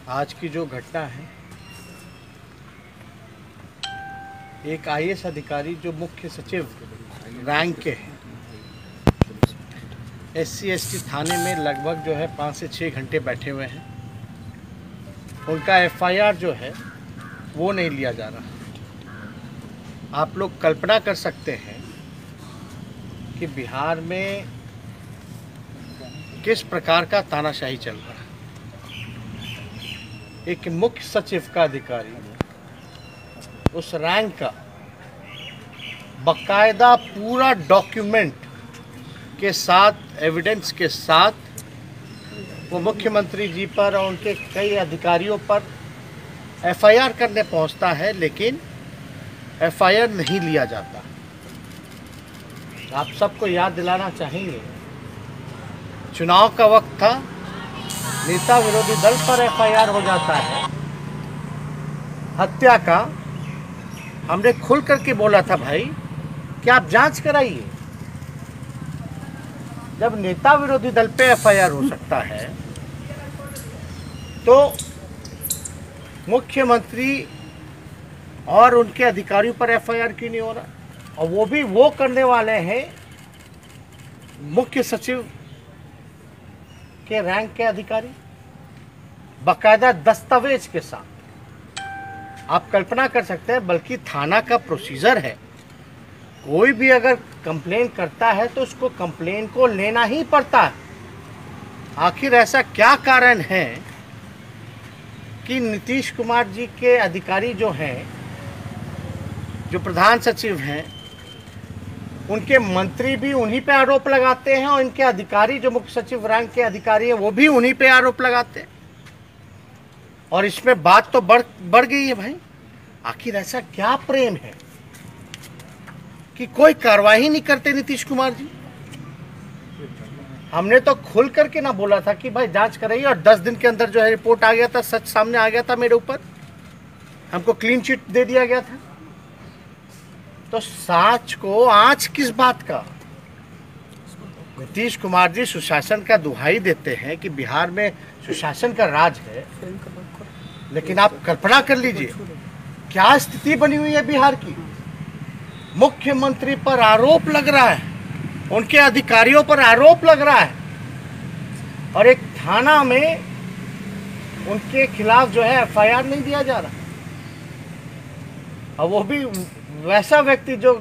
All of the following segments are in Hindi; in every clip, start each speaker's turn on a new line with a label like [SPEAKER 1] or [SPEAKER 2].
[SPEAKER 1] आज की जो घटना है, एक आईएएस अधिकारी जो मुख्य सचिव रैंक के हैं, SC/ST थाने में लगभग जो है 5 से 6 घंटे बैठे हुए हैं। उनका FIR जो है वो नहीं लिया जा रहा। आप लोग कल्पना कर सकते हैं कि बिहार में किस प्रकार का तानाशाही चल रहा है। एक मुख्य सचिव का अधिकारी उस रैंक का बकायदा पूरा डॉक्यूमेंट के साथ, एविडेंस के साथ वो मुख्यमंत्री जी पर और उनके कई अधिकारियों पर FIR करने पहुंचता है, लेकिन FIR नहीं लिया जाता। आप सबको याद दिलाना चाहेंगे, चुनाव का वक्त था, नेता विरोधी दल पर FIR हो जाता है हत्या का। हमने खुल करके बोला था भाई कि आप जांच कराइए। जब नेता विरोधी दल पे FIR हो सकता है तो मुख्यमंत्री और उनके अधिकारियों पर FIR क्यों नहीं हो रहा? और वो भी वो करने वाले हैं मुख्य सचिव के रैंक के अधिकारी, बाकायदा दस्तावेज के साथ। आप कल्पना कर सकते हैं, बल्कि थाना का प्रोसीजर है, कोई भी अगर कंप्लेन करता है तो उसको कंप्लेन को लेना ही पड़ता है। आखिर ऐसा क्या कारण है कि नीतीश कुमार जी के अधिकारी जो हैं, जो प्रधान सचिव हैं, उनके मंत्री भी उन्हीं पे आरोप लगाते हैं और इनके अधिकारी जो मुख्य सचिव रैंक के अधिकारी हैं वो भी उन्हीं पे आरोप लगाते हैं। और इसमें बात तो बढ़ गई है भाई। आखिर ऐसा क्या प्रेम है कि कोई कार्रवाई नहीं करते नीतीश कुमार जी? हमने तो खुल करके ना बोला था कि भाई जांच कराइए, और 10 दिन के अंदर जो है रिपोर्ट आ गया था, सच सामने आ गया था मेरे ऊपर, हमको क्लीन चिट दे दिया गया था। तो साच को आंच किस बात का? नीतीश कुमार जी सुशासन का दुहाई देते हैं कि बिहार में सुशासन का राज है, लेकिन आप कल्पना कर लीजिए क्या स्थिति बनी हुई है बिहार की। मुख्यमंत्री पर आरोप लग रहा है, उनके अधिकारियों पर आरोप लग रहा है, और एक थाना में उनके खिलाफ जो है FIR नहीं दिया जा रहा। और वो भी वैसा व्यक्ति जो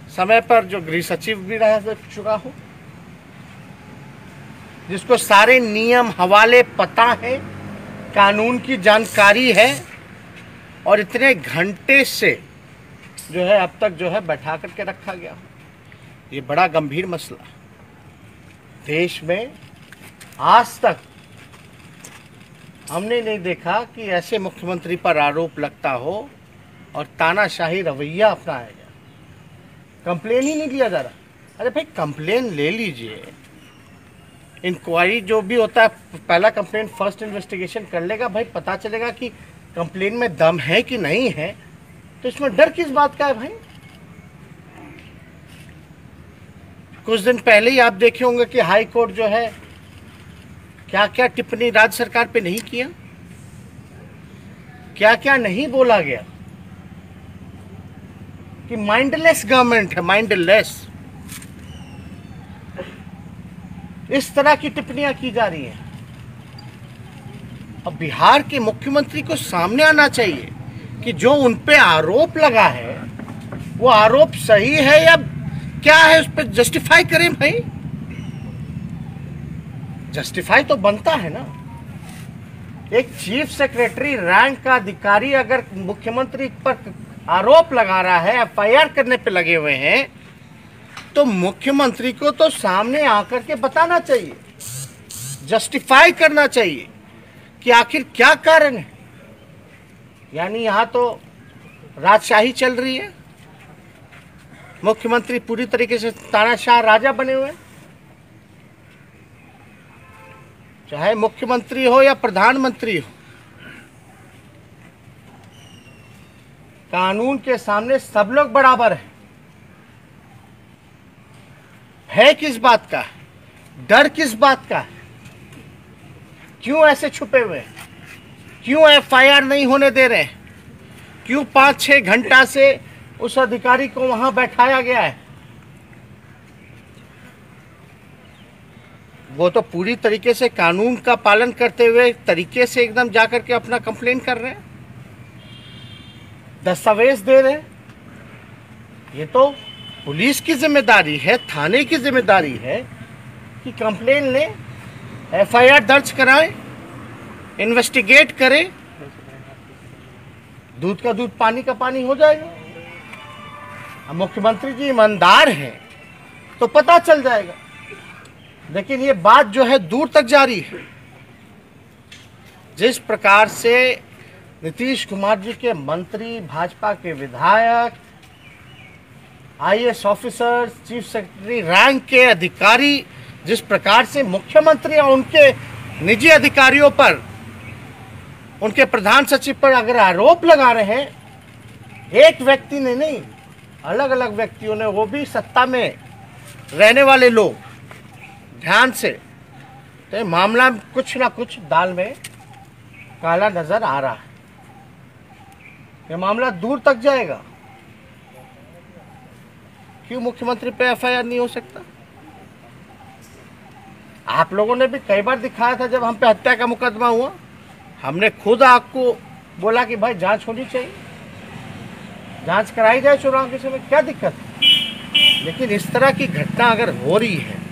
[SPEAKER 1] समय पर जो गृह सचिव भी रह चुका हो, जिसको सारे नियम हवाले पता है, कानून की जानकारी है, और इतने घंटे से जो है अब तक जो है बैठा करके रखा गया। ये बड़ा गंभीर मसला है। देश में आज तक हमने नहीं देखा कि ऐसे मुख्यमंत्री पर आरोप लगता हो और तानाशाही रवैया अपनाया गया। कंप्लेन ही नहीं लिया जा रहा। अरे भाई कंप्लेन ले लीजिए, इंक्वायरी जो भी होता है, पहला कंप्लेन फर्स्ट इन्वेस्टिगेशन कर लेगा भाई, पता चलेगा कि कंप्लेन में दम है कि नहीं है। तो इसमें डर किस बात का है भाई? कुछ दिन पहले ही आप देखे होंगे कि हाई कोर्ट जो है क्या क्या टिप्पणी राज्य सरकार पे नहीं किया, क्या क्या नहीं बोला गया कि माइंडलेस गवर्नमेंट है, माइंडलेस। इस तरह की टिप्पणियां की जा रही हैं। अब बिहार के मुख्यमंत्री को सामने आना चाहिए कि जो उन पे आरोप लगा है वो आरोप सही है या क्या है, उस पर जस्टिफाई करें भाई। जस्टिफाई तो बनता है ना। एक चीफ सेक्रेटरी रैंक का अधिकारी अगर मुख्यमंत्री पर आरोप लगा रहा है, FIR करने पे लगे हुए हैं, तो मुख्यमंत्री को तो सामने आकर के बताना चाहिए, जस्टिफाई करना चाहिए कि आखिर क्या कारण है। यानी यहां तो राजशाही चल रही है, मुख्यमंत्री पूरी तरीके से तानाशाह राजा बने हुए हैं। चाहे मुख्यमंत्री हो या प्रधानमंत्री हो, कानून के सामने सब लोग बराबर हैं। है किस बात का? डर किस बात का? क्यों ऐसे छुपे हुए हैं? क्यों एफआईआर नहीं होने दे रहे हैं? क्यों 5-6 घंटा से उस अधिकारी को वहां बैठाया गया है? वो तो पूरी तरीके से कानून का पालन करते हुए तरीके से एकदम जाकर के अपना कंप्लेन कर रहे हैं, दस्तावेज दे रहे हैं। ये तो पुलिस की जिम्मेदारी है, थाने की जिम्मेदारी है कि कंप्लेन ले, एफआईआर दर्ज कराएं, इन्वेस्टिगेट करें। दूध का दूध, पानी का पानी हो जाएगा। अब मुख्यमंत्री जी ईमानदार हैं तो पता चल जाएगा, लेकिन ये बात जो है दूर तक जारी है। जिस प्रकार से नीतीश कुमार जी के मंत्री, भाजपा के विधायक, IAS officer, chief secretary rank के अधिकारी, जिस प्रकार से मुख्यमंत्री और उनके निजी अधिकारियों पर, उनके प्रधान सचिव पर अगर आरोप लगा रहे हैं, एक व्यक्ति ने नहीं, अलग अलग व्यक्तियों ने, वो भी सत्ता में रहने वाले लोग, ध्यान से, तो मामला कुछ ना कुछ दाल में काला नजर आ रहा है। ये मामला दूर तक जाएगा। क्यों मुख्यमंत्री पे एफआईआर नहीं हो सकता? आप लोगों ने भी कई बार दिखाया था, जब हम पे हत्या का मुकदमा हुआ, हमने खुद आपको बोला कि भाई जांच होनी चाहिए, जांच कराई जाए चुनाव के समय, क्या दिक्कत है? लेकिन इस तरह की घटना अगर हो रही है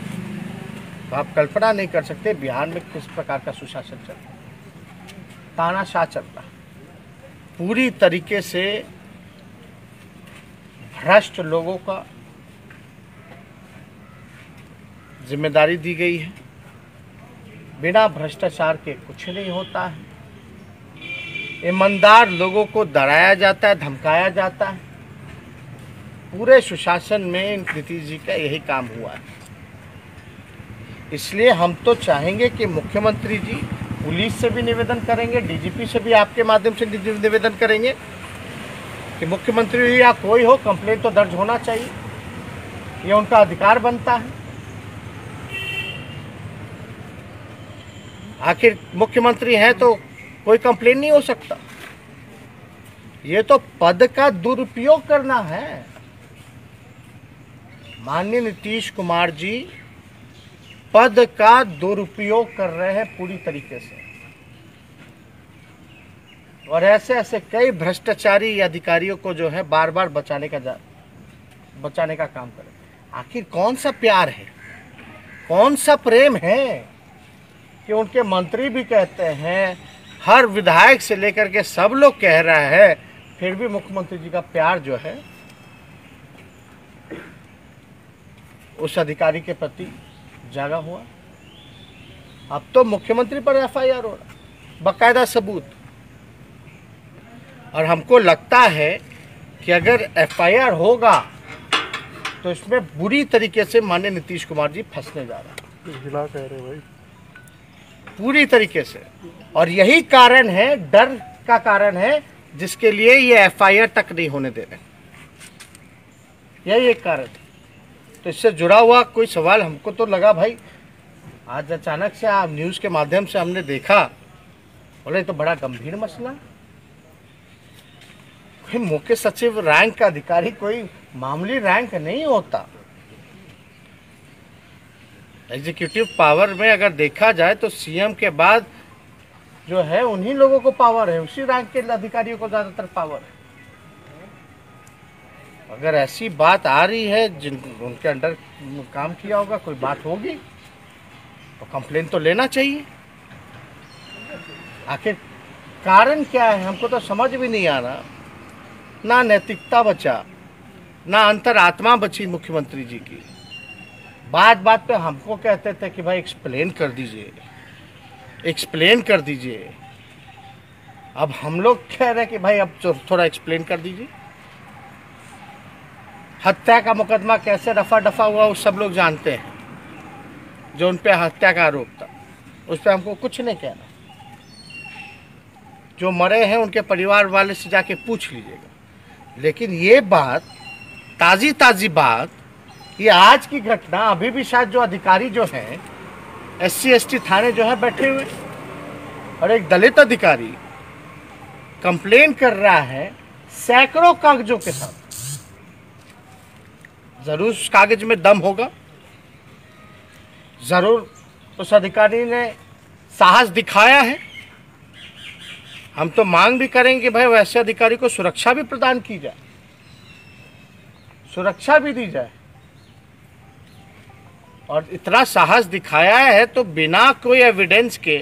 [SPEAKER 1] तो आप कल्पना नहीं कर सकते बिहार में किस प्रकार का सुशासन चल रहा है, तानाशाह चल रहा है। पूरी तरीके से भ्रष्ट लोगों का जिम्मेदारी दी गई है। बिना भ्रष्टाचार के कुछ नहीं होता है। ईमानदार लोगों को डराया जाता है, धमकाया जाता है। पूरे सुशासन में नीतीश जी का यही काम हुआ है। इसलिए हम तो चाहेंगे कि मुख्यमंत्री जी पुलिस से भी निवेदन करेंगे, डीजीपी से भी आपके माध्यम से निवेदन करेंगे कि मुख्यमंत्री या कोई हो, कंप्लेंट तो दर्ज होना चाहिए, ये उनका अधिकार बनता है। आखिर मुख्यमंत्री हैं तो कोई कंप्लेन नहीं हो सकता। ये तो पद का दुरुपयोग करना है। माननीय नीतीश कुमार जी पद का दुरुपयोग कर रहे हैं पूरी तरीके से, और ऐसे ऐसे कई भ्रष्टाचारी अधिकारियों को जो है बार बार बचाने का काम करें। आखिर कौन सा प्यार है, कौन सा प्रेम है कि उनके मंत्री भी कहते हैं, हर विधायक से लेकर के सब लोग कह रहा है, फिर भी मुख्यमंत्री जी का प्यार जो है उस अधिकारी के प्रति जागा हुआ। अब तो मुख्यमंत्री पर एफआईआर हो रहा, बाकायदा सबूत। और हमको लगता है कि अगर एफआईआर होगा तो इसमें बुरी तरीके से माननीय नीतीश कुमार जी फंसने जा रहा है, कह रहे भाई, पूरी तरीके से। और यही कारण है, डर का कारण है, जिसके लिए ये एफआईआर तक नहीं होने दे रहे। यही एक कारण है। तो इससे जुड़ा हुआ कोई सवाल हमको तो लगा भाई, आज अचानक से आप न्यूज़ के माध्यम से हमने देखा, बोले तो बड़ा गंभीर मसला। कोई मुख्य सचिव रैंक का अधिकारी कोई मामूली रैंक नहीं होता। एग्जीक्यूटिव पावर में अगर देखा जाए तो सीएम के बाद जो है उन्हीं लोगों को पावर है, उसी रैंक के अधिकारियों को ज़्यादातर पावर है। अगर ऐसी बात आ रही है, जिन उनके अंडर काम किया होगा, कोई बात होगी तो कंप्लेन तो लेना चाहिए। आखिर कारण क्या है हमको तो समझ भी नहीं आ रहा। ना नैतिकता बचा, ना अंतरात्मा बची मुख्यमंत्री जी की। बात बात पे हमको कहते थे कि भाई एक्सप्लेन कर दीजिए, एक्सप्लेन कर दीजिए। अब हम लोग कह रहे हैं कि भाई अब थोड़ा एक्सप्लेन कर दीजिए। हत्या का मुकदमा कैसे रफा दफा हुआ वो सब लोग जानते हैं। जो उन पे हत्या का आरोप था उस पर हमको कुछ नहीं कहना। जो मरे हैं उनके परिवार वाले से जाके पूछ लीजिएगा। लेकिन ये बात, ताज़ी बात, ये आज की घटना, अभी भी शायद जो अधिकारी जो हैं SC ST थाने जो है बैठे हुए, और एक दलित अधिकारी कंप्लेन कर रहा है सैकड़ों कागजों के साथ। जरूर उस कागज में दम होगा, जरूर उस अधिकारी ने साहस दिखाया है। हम तो मांग भी करेंगे भाई वैसे अधिकारी को सुरक्षा भी प्रदान की जाए, सुरक्षा भी दी जाए। और इतना साहस दिखाया है तो बिना कोई एविडेंस के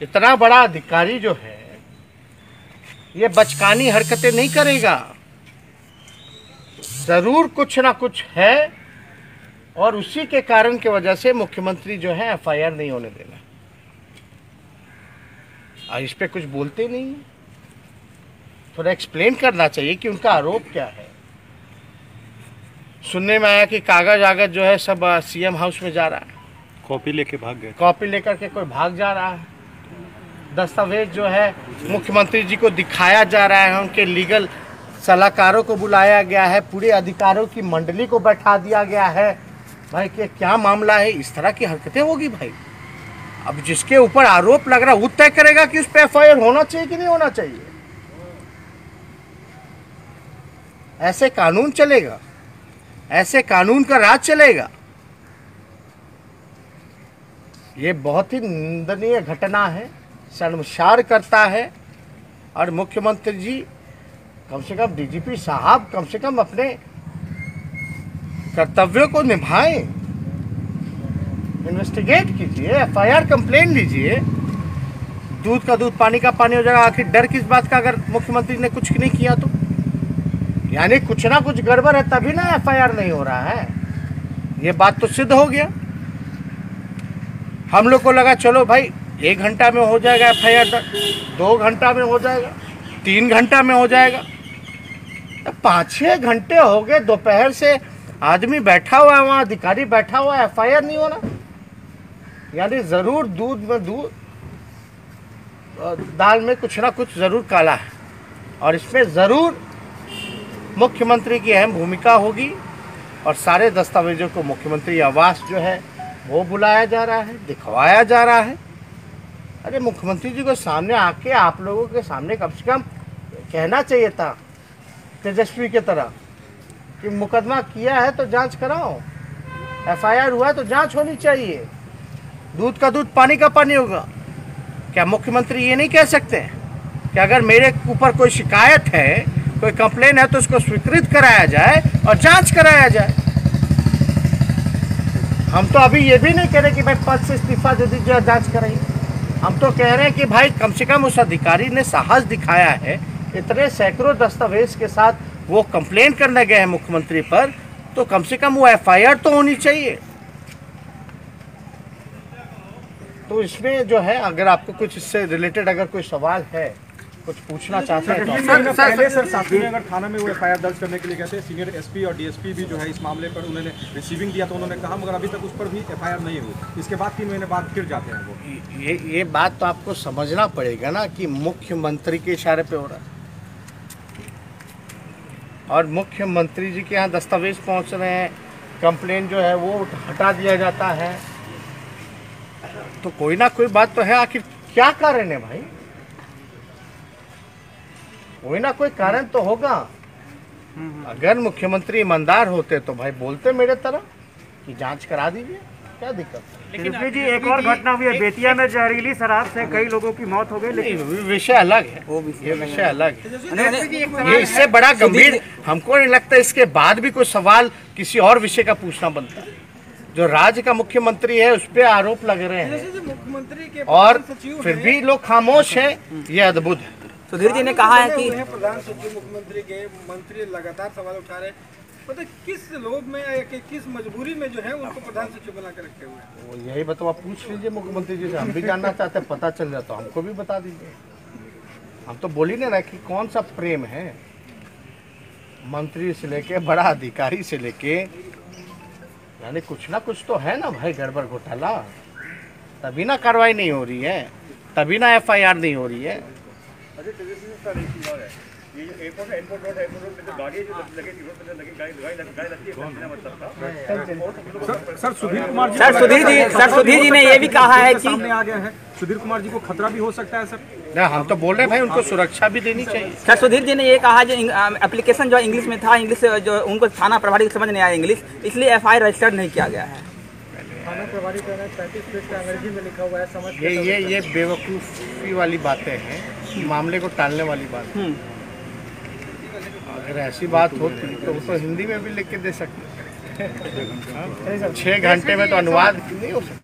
[SPEAKER 1] इतना बड़ा अधिकारी जो है ये बचकानी हरकतें नहीं करेगा। जरूर कुछ ना कुछ है और उसी के कारण की वजह से मुख्यमंत्री जो है एफआईआर नहीं होने देना। इस पे कुछ बोलते नहीं, थोड़ा एक्सप्लेन करना चाहिए कि उनका आरोप क्या है। सुनने में आया कि कागज आगज जो है सब सीएम हाउस में जा रहा है,
[SPEAKER 2] कॉपी लेके भाग गए,
[SPEAKER 1] कॉपी लेकर के कोई भाग जा रहा है। दस्तावेज जो है मुख्यमंत्री जी को दिखाया जा रहा है, उनके लीगल सलाहकारों को बुलाया गया है, पूरे अधिकारियों की मंडली को बैठा दिया गया है। भाई कि क्या मामला है, इस तरह की हरकतें होगी भाई। अब जिसके ऊपर आरोप लग रहा है वो तय करेगा कि उस पर एफआईआर होना चाहिए कि नहीं होना चाहिए। ऐसे कानून चलेगा, ऐसे कानून का राज चलेगा। ये बहुत ही निंदनीय घटना है, शर्मसार करता है। और मुख्यमंत्री जी कम से कम, डीजीपी साहब कम से कम अपने कर्तव्यों को निभाएं, इन्वेस्टिगेट कीजिए, एफआईआर कंप्लेन लीजिए। दूध का दूध पानी का पानी हो जाएगा। आखिर डर किस बात का, अगर मुख्यमंत्री ने कुछ नहीं किया तो? यानी कुछ ना कुछ गड़बड़ है तभी ना एफआईआर नहीं हो रहा है। ये बात तो सिद्ध हो गया। हम लोग को लगा चलो भाई 1 घंटा में हो जाएगा एफआईआर, 2 घंटा में हो जाएगा, 3 घंटा में हो जाएगा। 5-6 घंटे हो गए, दोपहर से आदमी बैठा हुआ है वहाँ, अधिकारी बैठा हुआ है, एफआईआर नहीं होना। यानी जरूर दूध में दूध, दाल में कुछ ना कुछ जरूर काला है। और इसमें जरूर मुख्यमंत्री की अहम भूमिका होगी। और सारे दस्तावेजों को मुख्यमंत्री आवास जो है वो बुलाया जा रहा है, दिखवाया जा रहा है। अरे मुख्यमंत्री जी को सामने आके आप लोगों के सामने कम से कम कहना चाहिए था तेजस्वी की तरह कि मुकदमा किया है तो जांच कराओ, एफआईआर हुआ है तो जांच होनी चाहिए। दूध का दूध पानी का पानी होगा। क्या मुख्यमंत्री ये नहीं कह सकते कि अगर मेरे ऊपर कोई शिकायत है, कोई कंप्लेन है तो उसको स्वीकृत कराया जाए और जांच कराया जाए? हम तो अभी ये भी नहीं कह रहे कि भाई पद से इस्तीफा दे दीजिए और जांच कराइए। हम तो कह रहे हैं कि भाई कम से कम उस अधिकारी ने साहस दिखाया है, इतने सैकड़ों दस्तावेज के साथ वो कंप्लेन करने गए हैं मुख्यमंत्री पर, तो कम से कम वो एफआईआर तो होनी चाहिए। तो इसमें जो है, अगर आपको कुछ इससे रिलेटेड अगर कोई सवाल है, कुछ पूछना चाहते हैं तो
[SPEAKER 3] सर साथी में अगर थाना में वो एफआईआर दर्ज करने के लिए कहते हैं, सीनियर एसपी और डीएसपी भी जो है इस मामले पर उन्होंने रिसीविंग दिया तो उन्होंने कहा, मगर अभी तक उस पर भी एफआईआर नहीं हुई। इसके बाद 3 महीने बाद फिर जाते हैं वो।
[SPEAKER 1] ये बात तो आपको समझना पड़ेगा ना कि मुख्यमंत्री के इशारे पे हो रहा है और मुख्यमंत्री जी के यहाँ दस्तावेज पहुँच रहे हैं, कंप्लेन जो है वो हटा दिया जाता है। तो कोई ना कोई बात तो है। आखिर क्या कारण है भाई? कोई ना कोई कारण तो होगा। अगर मुख्यमंत्री ईमानदार होते तो भाई बोलते मेरे तरह कि जांच करा दीजिए, क्या दिक्कत है?
[SPEAKER 4] लेकिन जी एक और घटना हुई है, बेतिया में जहरीली शराब से कई लोगों की मौत हो गई। लेकिन
[SPEAKER 1] विषय अलग है, ये विषय अलग है। ये इससे बड़ा गंभीर हमको नहीं लगता। इसके बाद भी कोई सवाल किसी और विषय का पूछना बनता है। जो राज्य का मुख्यमंत्री है उस पर आरोप लग रहे हैं और फिर भी लोग खामोश हैं, ये अद्भुत है।
[SPEAKER 5] सुधीर जी ने कहा है कि
[SPEAKER 3] प्रधान सचिव मुख्यमंत्री के मंत्री लगातार सवाल उठा रहे हैं, पता किस लोग में किस मजबूरी में जो है उनको प्रधान सचिव बना के रखे हुए हैं।
[SPEAKER 1] यही बताओ, आप पूछ लीजिए मुख्यमंत्री जी से। हम भी जानना चाहते हैं, पता चल जाता तो हमको भी बता दीजिए। हम तो बोल ही नहीं रहे कि कौन सा प्रेम है, मंत्री से लेके बड़ा अधिकारी से लेके, यानी कुछ ना कुछ तो है ना भाई गड़बड़ घोटाला। तभी ना कार्रवाई नहीं हो रही है, तभी ना एफआईआर नहीं हो रही है।
[SPEAKER 3] सर सुधीर कुमार जी
[SPEAKER 2] सर सुधीर जी ने ये भी कहा है कि
[SPEAKER 3] सामने आ गया है, सुधीर कुमार जी को खतरा भी हो सकता है सर।
[SPEAKER 1] ना, हम तो बोल रहे हैं भाई उनको सुरक्षा भी देनी चाहिए।
[SPEAKER 2] सर सुधीर जी ने ये कहा जो एप्लीकेशन जो इंग्लिश में था, इंग्लिश जो उनको थाना प्रभारी को समझ नहीं आया इंग्लिश, इसलिए FIR रजिस्टर्ड नहीं किया गया है।
[SPEAKER 5] थाना प्रभारी का 35 पेज का अंग्रेजी में लिखा हुआ है, समझ
[SPEAKER 1] ये बेवकूफ़ी वाली बातें हैं, मामले को टालने वाली बात है। अगर ऐसी बात होती तो वो तो हिंदी में भी लिख के दे सकते। 6 घंटे में तो अनुवाद नहीं हो सकता।